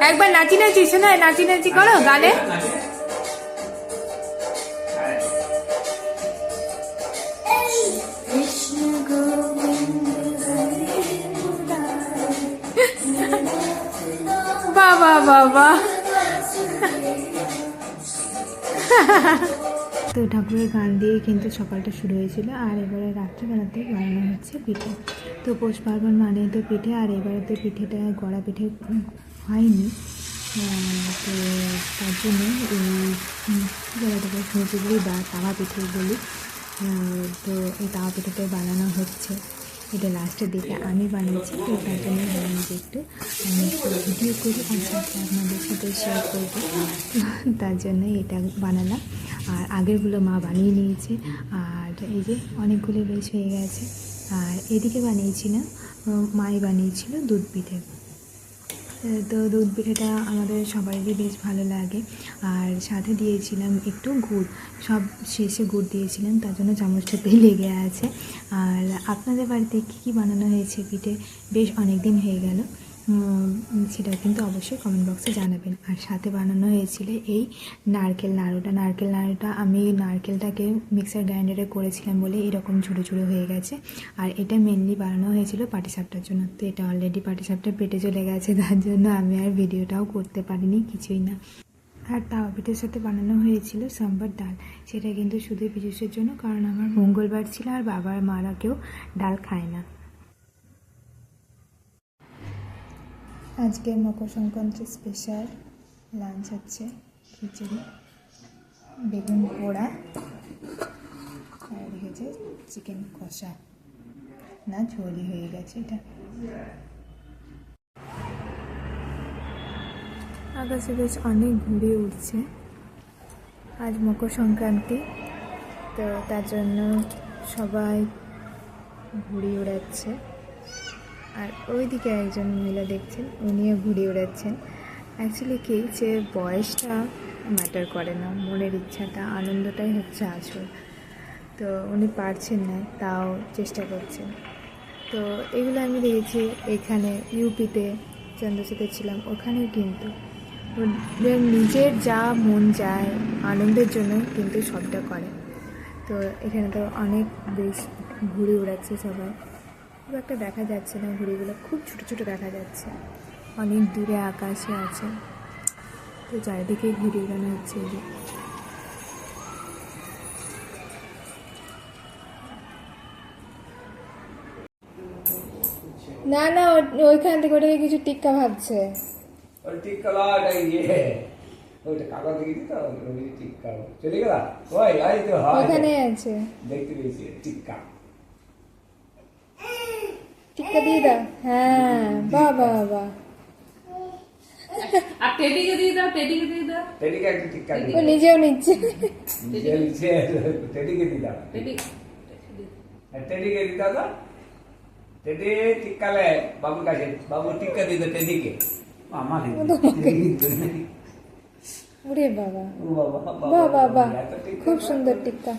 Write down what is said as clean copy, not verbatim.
একবার নাচি নাচি শোনা, নাচি নাচি করো গানে। বাবা বাবা তো ঠাকুরের গান দিয়ে কিন্তু সকালটা শুরু হয়েছিল। আর এবারে রাত্রিবেলাতে বানানো হচ্ছে পিঠে। তো পৌষ পার্বণ মানে তো পিঠে, আর এবারে তো পিঠেটা গড়া পিঠে হয়নি, তো তার জন্য এই সুজিগুলি বা তাওয়া পিঠে বলি, তো এই তাওয়া পিঠেটাই বানানো হচ্ছে। এটা লাস্টের দিকে আমি বানিয়েছি, তো তার জন্য ভাবলাম যে একটু আমি ভিডিও করি আর সাথে আপনাদের সাথে শেয়ার করবো, তার জন্য এটা বানালাম। আর আগেরগুলো মা বানিয়ে নিয়েছে, আর এই যে অনেকগুলো বেশ হয়ে গেছে। আর এদিকে বানিয়েছিলাম, মাই বানিয়েছিল দুধ পিঠে। তো দুধ পিঠেটা আমাদের সবারই বেশ ভালো লাগে। আর সাথে দিয়েছিলাম একটু গুড়, সব শেষে গুড় দিয়েছিলাম, তার জন্য চামচটাতেই লেগে আছে। আর আপনাদের বাড়িতে কী কী বানানো হয়েছে পিঠে বেশ অনেক দিন হয়ে গেল, সেটা কিন্তু অবশ্যই কমেন্ট বক্সে জানাবেন। আর সাথে বানানো হয়েছিল এই নারকেল নাড়ুটা আমি নারকেলটাকে মিক্সার গ্রাইন্ডারে করেছিলাম বলে এরকম ঝুড়ো ঝুড়ো হয়ে গেছে। আর এটা মেনলি বানানো হয়েছিল পাটিসাপটার জন্য, তো এটা অলরেডি পাটিসাপটা পেটে চলে গেছে, তার জন্য আমি আর ভিডিওটাও করতে পারিনি, কিছুই না। আর তাওয়া পিঠের সাথে বানানো হয়েছিল সাম্বার ডাল, সেটা কিন্তু শুধু বিশেষের জন্য, কারণ আমার মঙ্গলবার ছিল আর বাবার মারা কেউ ডাল খায় না। আজকে মকর সংক্রান্তি স্পেশাল লাঞ্চ হচ্ছে খিচুড়ি, বেগুন পোড়া, আর রেখেছে চিকেন কষা, না ঝোলই হয়ে গেছে এটা। আকাশে বেশ অনেক ঘুরে উঠছে, আজ মকর সংক্রান্তি, তো তার জন্য সবাই ঘুড়ি ওড়াচ্ছে। আর ওইদিকে একজন মহিলা দেখছেন, উনিও ঘুড়ি ওড়াচ্ছেন। অ্যাকচুয়ালি কি যে বয়সটা ম্যাটার করে না, মনের ইচ্ছাটা, আনন্দটাই হচ্ছে আসল। তো উনি পারছেন না, তাও চেষ্টা করছেন। তো এগুলো আমি দেখেছি এখানে ইউপিতে, চন্দ্রশিতে ছিলাম, ওখানেও কিন্তু নিজের যা মন চায় আনন্দের জন্য কিন্তু সবটা করে। তো এখানে তো অনেক বেশ ঘুড়ি উড়াচ্ছে সবাই, খুব একটা দেখা যাচ্ছে না, ঘুড়িগুলো খুব ছোটো ছোটো দেখা যাচ্ছে, অনেক দূরে আকাশে আছে। তো চারিদিকে ঘুড়ি উড়ানো হচ্ছে। এই যে না না, ওইখান থেকে ওটাকে কিছু টিক্কা ভাবছে। ওখানে আছে, টিক্কা দিয়ে দাও। হ্যাঁ, বাহ বাহ বাহ, আর টেডিকে দিয়ে দাও, টেডিকে দিয়ে দাও, টেডিকে একটা টিক্কা দিয়ে ও নিজেও নিচ্ছে, নিজে নিচ্ছে, টেডিকে দিয়ে দাও, টেডিকে দিয়ে দাও, টেডি টিক্কা লে বাবুর কাছে, বাবু টিক্কা দিয়ে দাও টেডিকে। আমার ওরে বাবা, বাহ বাহ বাহ, খুব সুন্দর টিক্কা।